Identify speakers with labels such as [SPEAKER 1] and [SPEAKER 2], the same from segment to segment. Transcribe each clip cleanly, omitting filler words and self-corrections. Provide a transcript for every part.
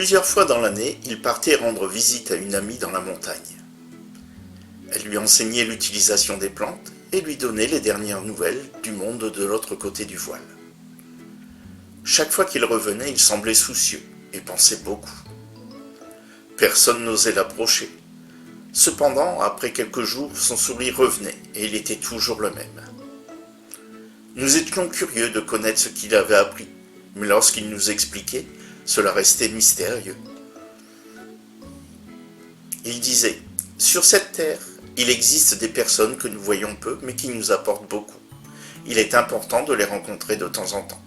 [SPEAKER 1] Plusieurs fois dans l'année, il partait rendre visite à une amie dans la montagne. Elle lui enseignait l'utilisation des plantes et lui donnait les dernières nouvelles du monde de l'autre côté du voile. Chaque fois qu'il revenait, il semblait soucieux et pensait beaucoup. Personne n'osait l'approcher. Cependant, après quelques jours, son sourire revenait et il était toujours le même. Nous étions curieux de connaître ce qu'il avait appris, mais lorsqu'il nous expliquait, cela restait mystérieux. Il disait, « Sur cette terre, il existe des personnes que nous voyons peu, mais qui nous apportent beaucoup. Il est important de les rencontrer de temps en temps.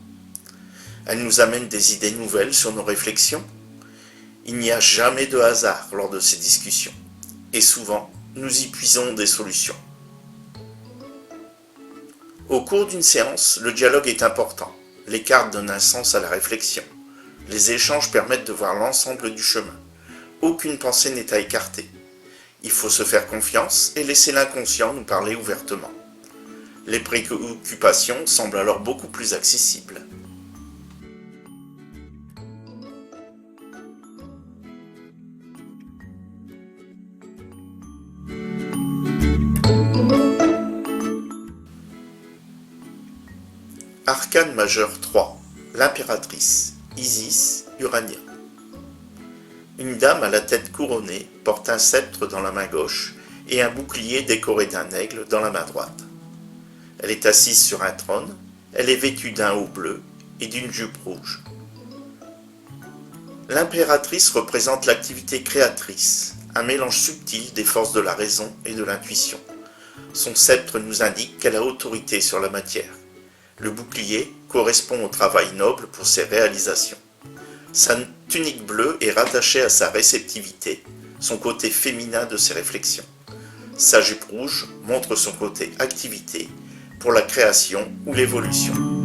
[SPEAKER 1] Elles nous amènent des idées nouvelles sur nos réflexions. Il n'y a jamais de hasard lors de ces discussions, et souvent, nous y puisons des solutions. » Au cours d'une séance, le dialogue est important. Les cartes donnent un sens à la réflexion. Les échanges permettent de voir l'ensemble du chemin. Aucune pensée n'est à écarter. Il faut se faire confiance et laisser l'inconscient nous parler ouvertement. Les préoccupations semblent alors beaucoup plus accessibles. Arcane majeur 3. L'impératrice, Isis Urania. Une dame à la tête couronnée porte un sceptre dans la main gauche et un bouclier décoré d'un aigle dans la main droite. Elle est assise sur un trône, elle est vêtue d'un haut bleu et d'une jupe rouge. L'impératrice représente l'activité créatrice, un mélange subtil des forces de la raison et de l'intuition. Son sceptre nous indique qu'elle a autorité sur la matière. Le bouclier correspond au travail noble pour ses réalisations. Sa tunique bleue est rattachée à sa réceptivité, son côté féminin de ses réflexions. Sa jupe rouge montre son côté activité pour la création ou l'évolution.